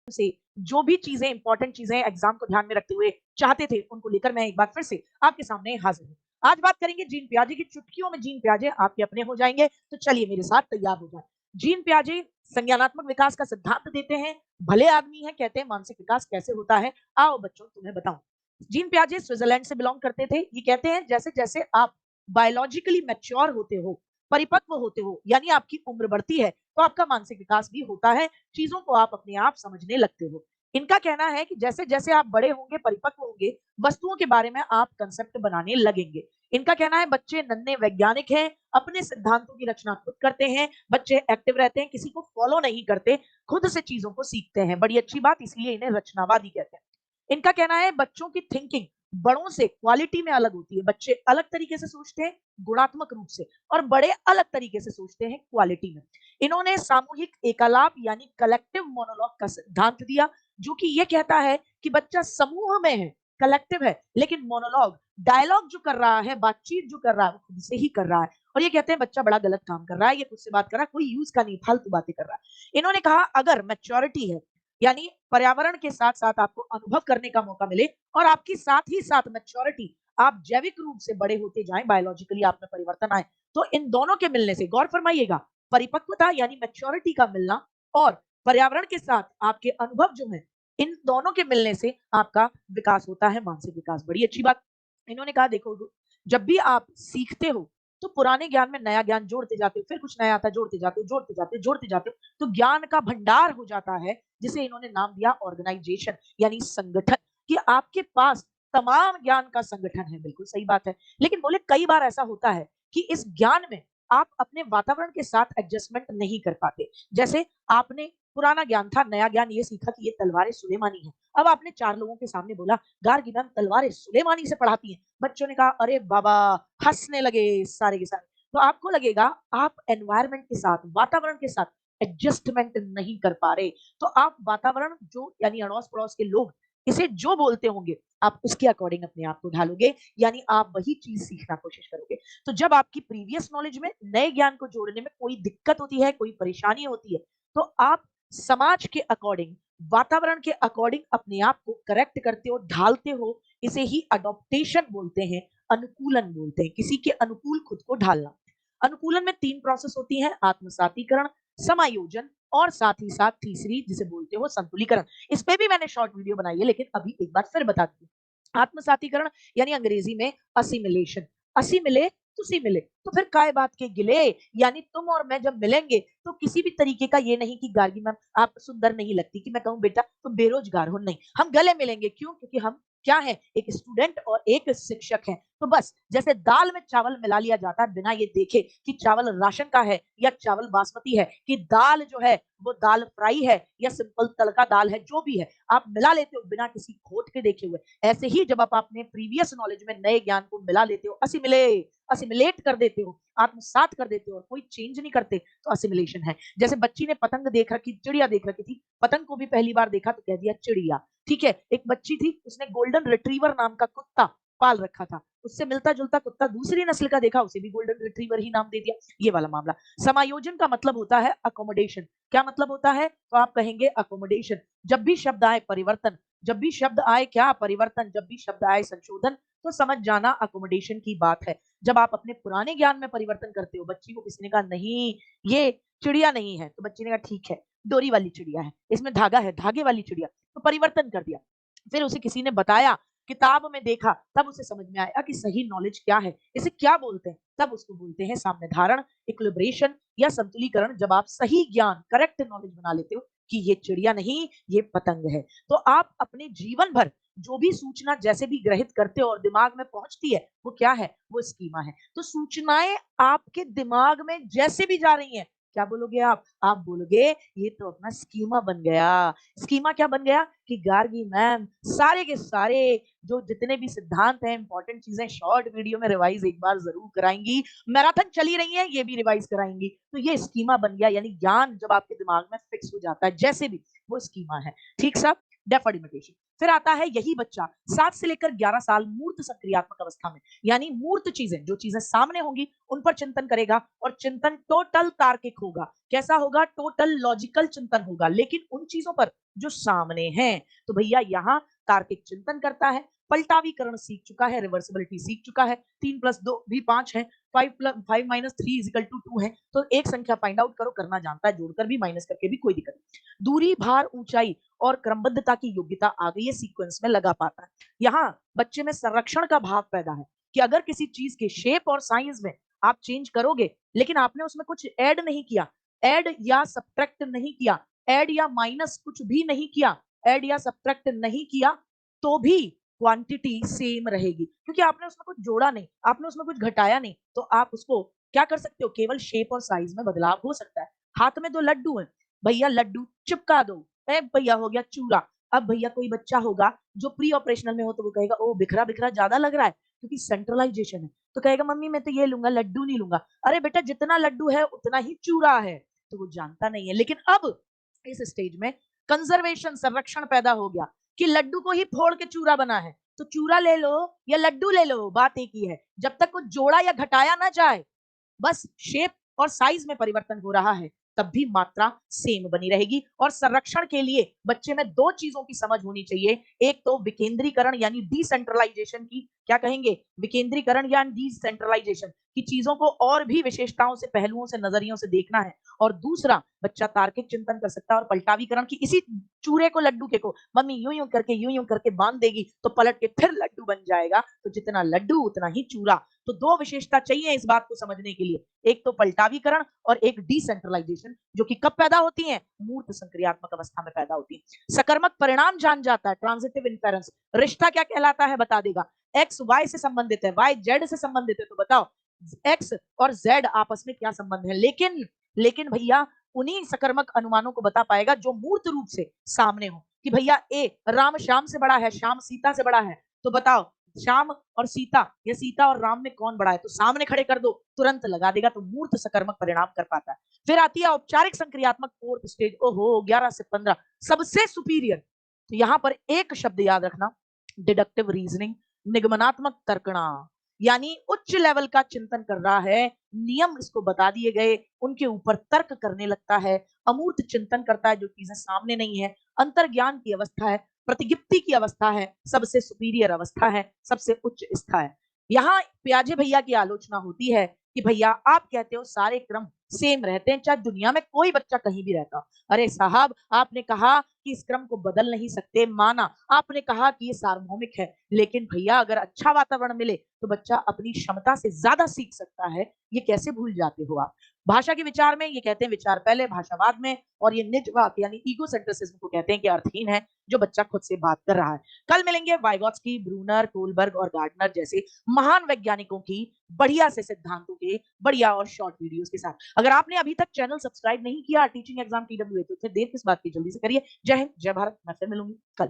से जो भी चीजें इंपॉर्टेंट चीजें एग्जाम को ध्यान में रखते हुए चाहते थे उनको लेकर मैं एक बार फिर से आपके सामने हाजिर हूँ। आज बात करेंगे जीन पियाजे की। चुटकियों में जीन पियाजे आपके अपने हो जाएंगे, तो चलिए मेरे साथ तैयार हो जाए। जीन पियाजे संज्ञानात्मक विकास का सिद्धांत देते हैं, भले आदमी है, कहते हैं मानसिक विकास कैसे होता है। आओ बच्चों तुम्हें बताऊं। जीन पियाजे स्विट्जरलैंड से बिलोंग करते थे। ये कहते हैं जैसे जैसे आप बायोलॉजिकली मैच्योर होते हो, परिपक्व होते हो, यानी आपकी उम्र बढ़ती है, तो आपका मानसिक विकास भी होता है। चीजों को आप अपने आप समझने लगते हो। इनका कहना है कि जैसे जैसे आप बड़े होंगे, परिपक्व होंगे, वस्तुओं के बारे में आप कंसेप्ट बनाने लगेंगे। इनका कहना है बच्चे नन्हे वैज्ञानिक हैं, अपने सिद्धांतों की रचना खुद करते हैं, बच्चे एक्टिव रहते हैं, किसी को फॉलो नहीं करते, खुद से चीजों को सीखते हैं। बड़ी अच्छी बात, इसलिए इन्हें रचनावादी कहते हैं। इनका कहना है बच्चों की थिंकिंग बड़ों से क्वालिटी में अलग होती है। बच्चे अलग तरीके से सोचते हैं गुणात्मक रूप से, और बड़े अलग तरीके से सोचते हैं क्वालिटी में। इन्होंने सामूहिक एकालाप यानी कलेक्टिव मोनोलॉग का सिद्धांत दिया, जो कि ये कहता है कि बच्चा समूह में है, कलेक्टिव है, लेकिन मोनोलॉग डायलॉग जो कर रहा है, बातचीत जो कर रहा है, वो खुद से ही कर रहा है। और ये कहते हैं बच्चा बड़ा गलत काम कर रहा है, ये खुद से बात कर रहा है, कोई यूज का नहीं, फालतू बातें कर रहा है। इन्होंने कहा अगर मैच्योरिटी है, यानी पर्यावरण के साथ साथ आपको अनुभव करने का मौका मिले, और आपकी साथ ही साथ मैच्योरिटी, आप जैविक रूप से बड़े होते जाएं, बायोलॉजिकली आप में परिवर्तन आए, तो इन दोनों के मिलने से, गौर फरमाइएगा, परिपक्वता यानी मैच्योरिटी का मिलना और पर्यावरण के साथ आपके अनुभव जो है, इन दोनों के मिलने से आपका विकास होता है, मानसिक विकास। बड़ी अच्छी बात। इन्होंने कहा देखो, जब भी आप सीखते हो तो पुराने ज्ञान में नया ज्ञान जोड़ते जाते हो, फिर कुछ नया आता है, जोड़ते जाते हो, जोड़ते जाते हो, जोड़ते जाते हो, तो ज्ञान का भंडार हो जाता है, जिसे इन्होंने नाम दिया ऑर्गेनाइजेशन यानी संगठन। कि आपके पास तमाम ज्ञान का संगठन है। बिल्कुल सही बात है। लेकिन बोले कई बार ऐसा होता है कि इस ज्ञान में आप अपने वातावरण के साथ एडजस्टमेंट नहीं कर पाते। जैसे आपने पुराना ज्ञान था, नया ज्ञान ये सीखा कि ये तलवारें सुलेमानी है। अब आपने 4 लोगों के सामने बोला गार्गी मैम तलवारें सुलेमानी से पढ़ाती हैं। बच्चों ने कहा अरे बाबा, हंसने लगे सारे के सारे। तो आपको लगेगा आप एनवायरमेंट के साथ, वातावरण के साथ एडजस्टमेंट नहीं कर पा रहे। तो आप वातावरण जो यानी अड़ोस पड़ोस के लोग इसे जो बोलते होंगे, आप उसके अकॉर्डिंग अपने आप को ढालोगे, यानी आप वही चीज सीखना कोशिश करोगे। तो जब आपकी प्रीवियस नॉलेज में नए ज्ञान को जोड़ने में कोई दिक्कत होती है, कोई परेशानी होती है, तो आप समाज के अकॉर्डिंग, वातावरण के अकॉर्डिंग अपने आप को करेक्ट करते हो, ढालते हो। इसे ही अडॉप्टेशन बोलते हैं, अनुकूलन बोलते हैं, किसी के अनुकूल खुद को ढालना। अनुकूलन में 3 प्रोसेस होती हैं, आत्मसातीकरण, समायोजन, और साथ ही साथ तीसरी जिसे बोलते हो संतुलीकरण। इस पे भी मैंने शॉर्ट वीडियो बनाई है, लेकिन अभी एक बार फिर बता दूं। आत्मसातीकरण यानी अंग्रेजी में असिमिलेशन। असी मिले तुसी मिले, तो फिर काय बात के गिले, यानी तुम और मैं जब मिलेंगे तो किसी भी तरीके का ये नहीं कि गार्गी मैम आप सुंदर नहीं लगती, कि मैं कहूं बेटा तुम बेरोजगार हो, नहीं, हम गले मिलेंगे। क्यों? क्योंकि हम क्या है, एक स्टूडेंट और एक शिक्षक है। तो बस जैसे दाल में चावल मिला लिया जाता है बिना ये देखे कि चावल राशन का है या चावल बासमती है, कि दाल जो है वो दाल फ्राई है या सिंपल तड़का दाल है, जो भी है आप मिला लेते हो बिना किसी खोट के देखे हुए। ऐसे ही जब आप अपने प्रीवियस नॉलेज में नए ज्ञान को मिला लेते हो, असिमिलेट कर देते हो, आत्मसात कर देते हो, और कोई चेंज नहीं करते, तो असिमिलेशन है। जैसे बच्ची ने पतंग देख रखी, चिड़िया देख रखी थी, पतंग को भी पहली बार देखा तो कह दिया चिड़िया। ठीक है, एक बच्ची थी, उसने गोल्डन रिट्रीवर नाम का कुत्ता पाल रखा था, उससे मिलता जुलता कुत्ता दूसरी नस्ल का देखा, उसे भी गोल्डन रिट्रीवर ही नाम दे दिया। ये वाला मामला। समायोजन का मतलब होता है अकोमोडेशन। क्या मतलब होता है? तो आप कहेंगे अकोमोडेशन। जब भी शब्द आए परिवर्तन, जब भी शब्द आए क्या, परिवर्तन, जब भी शब्द आए संशोधन, तो समझ जाना अकोमोडेशन की बात है। जब आप अपने पुराने ज्ञान में परिवर्तन करते हो, बच्ची को किसी ने कहा नहीं ये चिड़िया नहीं है, तो बच्ची ने कहा ठीक है, डोरी वाली चिड़िया है, इसमें धागा है, धागे वाली चिड़िया, तो परिवर्तन कर दिया। फिर उसे किसी ने बताया, किताब में देखा, तब उसे समझ में आया कि सही नॉलेज क्या है, इसे क्या बोलते हैं, तब उसको बोलते हैं साम्य धारण, इक्विलिब्रेशन या संतुलीकरण। जब आप सही ज्ञान, करेक्ट नॉलेज बना लेते हो कि ये चिड़िया नहीं, ये पतंग है, तो आप अपने जीवन भर जो भी सूचना जैसे भी ग्रहित करते हो और दिमाग में पहुंचती है, वो क्या है, वो स्कीमा है। तो सूचनाएं आपके दिमाग में जैसे भी जा रही हैं, क्या बोलोगे आप बोलोगे ये तो अपना स्कीमा बन गया। स्कीमा क्या बन गया कि गार्गी मैम सारे के सारे जो जितने भी सिद्धांत हैं, इंपॉर्टेंट चीजें शॉर्ट वीडियो में रिवाइज एक बार जरूर कराएंगी, मैराथन चली रही है ये भी रिवाइज कराएंगी। तो ये स्कीमा बन गया, यानी ज्ञान जब आपके दिमाग में फिक्स हो जाता है जैसे भी, वो स्कीमा है। ठीक साहब, डेफोडिमेटेशन। फिर आता है यही बच्चा 7 से लेकर 11 साल मूर्त सक्रियात्मक अवस्था में, यानी मूर्त चीजें, जो चीजें सामने होंगी उन पर चिंतन करेगा, और चिंतन टोटल तार्किक होगा। कैसा होगा? टोटल लॉजिकल चिंतन होगा, लेकिन उन चीजों पर जो सामने हैं। तो भैया यहाँ तार्किक चिंतन करता है, पलटावीकरण सीख चुका है, रिवर्सिबिलिटी सीख चुका है, 3 प्लस 2 भी 5 है, 5 माइनस 3 इज इक्वल टू 2 है। तो एक संख्या फाइंड आउट करो, करना जानता है, जोड़कर भी माइनस करके भी कोई दिक्कत नहीं। दूरी, भार, ऊंचाई और क्रमबद्धता की योग्यता आ गई है, सीक्वेंस में लगा पाता है। यहाँ बच्चे में संरक्षण का भाव पैदा है कि अगर किसी चीज के शेप और साइज में आप चेंज करोगे, लेकिन आपने उसमें कुछ ऐड नहीं किया, ऐड या सब्ट्रैक्ट नहीं किया, ऐड या माइनस कुछ भी नहीं किया, ऐड या सब्ट्रैक्ट नहीं किया, तो भी क्वांटिटी सेम रहेगी, क्योंकि आपने उसमें कुछ जोड़ा नहीं, आपने उसमें कुछ घटाया नहीं। तो आप उसको क्या कर सकते हो, केवल शेप और साइज में बदलाव हो सकता है। हाथ में 2 लड्डू हैं, भैया लड्डू चिपका दो, भैया हो गया चूरा। अब भैया कोई बच्चा होगा जो प्री ऑपरेशनल में हो, तो वो कहेगा ओ बिखरा बिखरा ज्यादा लग रहा है, क्योंकि सेंट्रलाइजेशन है। तो कहेगा मम्मी मैं तो ये लूंगा, लड्डू नहीं लूंगा। अरे बेटा जितना लड्डू है उतना ही चूरा है। तो वो जानता नहीं है। लेकिन अब इस स्टेज में कंजर्वेशन, संरक्षण पैदा हो गया कि लड्डू को ही फोड़ के चूरा बना है, तो चूरा ले लो या लड्डू ले लो, बात एक ही है। जब तक कुछ जोड़ा या घटाया ना जाए, बस शेप और साइज में परिवर्तन हो रहा है, तब भी मात्रा सेम बनी रहेगी। और संरक्षण के लिए बच्चे में 2 चीजों की समझ होनी चाहिए। एक तो विकेंद्रीकरण यानी डिसेंट्रलाइजेशन की, क्या कहेंगे, विकेंद्रीकरण या डिसेंट्रलाइजेशन की, चीजों को और भी विशेषताओं से, पहलुओं से, नजरियों से देखना है। और दूसरा, बच्चा तार्किक चिंतन कर सकता है और पलटावीकरण की, इसी चूरे को, लड्डू के को मम्मी यूं यूं करके बांध देगी तो पलट के फिर लड्डू बन जाएगा। तो जितना लड्डू उतना ही चूरा। तो 2 विशेषता चाहिए इस बात को समझने के लिए, एक तो पलटावीकरण और एक डिसेंट्रलाइजेशन, जो कि कब पैदा होती है, मूर्त संक्रियात्मक अवस्था में पैदा होती है। सकर्मक परिणाम जान जाता है, ट्रांजिटिव इन्फेरेंस, रिश्ता क्या कहलाता है बता देगा। एक्स वाई से संबंधित है, वाई जेड से संबंधित है, तो बताओ एक्स और जेड आपस में क्या संबंध है। लेकिन भैया उन्हीं सकर्मक अनुमानों को बता पाएगा जो मूर्त रूप से सामने हो, कि भैया ए राम श्याम से बड़ा है, श्याम सीता से बड़ा है, तो बताओ श्याम और सीता या सीता और राम में कौन बड़ा है, तो सामने खड़े कर दो, तुरंत लगा देगा। तो मूर्त सकर्मक परिणाम कर पाता है। फिर आती है औपचारिक संक्रियात्मक, फोर्थ स्टेज, ओहो 11 से 15, सबसे सुपीरियर। तो यहां पर एक शब्द याद रखना, डिडक्टिव रीजनिंग, निगमनात्मक तर्कणा, यानी उच्च लेवल का चिंतन कर रहा है, नियम इसको बता दिए गए, उनके ऊपर तर्क करने लगता है, अमूर्त चिंतन करता है, जो चीजें सामने नहीं है, अंतर्ज्ञान की अवस्था है, प्रतिगिप्ति की अवस्था है, सबसे सुपीरियर अवस्था है, सबसे उच्च स्था है। यहाँ प्याजे भैया की आलोचना होती है कि भैया आप कहते हो सारे क्रम सेम रहते हैं, चाहे दुनिया में कोई बच्चा कहीं भी रहता। अरे साहब आपने कहा कि इस क्रम को बदल नहीं सकते, माना, आपने कहा कि ये सार्वभौमिक है, लेकिन भैया अगर अच्छा वातावरण मिले तो बच्चा अपनी क्षमता से ज्यादा सीख सकता है। ये कैसे भूल जाते हो आप। भाषा के विचार में ये कहते हैं विचार पहले, भाषावाद में, और ये निजवाद यानी ईगो सेंट्रिसिज्म को कहते हैं कि अर्थहीन है, जो बच्चा खुद से बात कर रहा है। कल मिलेंगे वाइगोत्स्की, ब्रूनर, कोलबर्ग और गार्डनर जैसे महान वैज्ञानिकों की बढ़िया से सिद्धांतों के बढ़िया और शॉर्ट वीडियोस के साथ। अगर आपने अभी तक चैनल सब्सक्राइब नहीं किया टीचिंग एग्जाम TWA, तो फिर देर किस बात की, जल्दी से करिए। जय हिंद, जय भारत। मैं फिर मिलूंगी कल।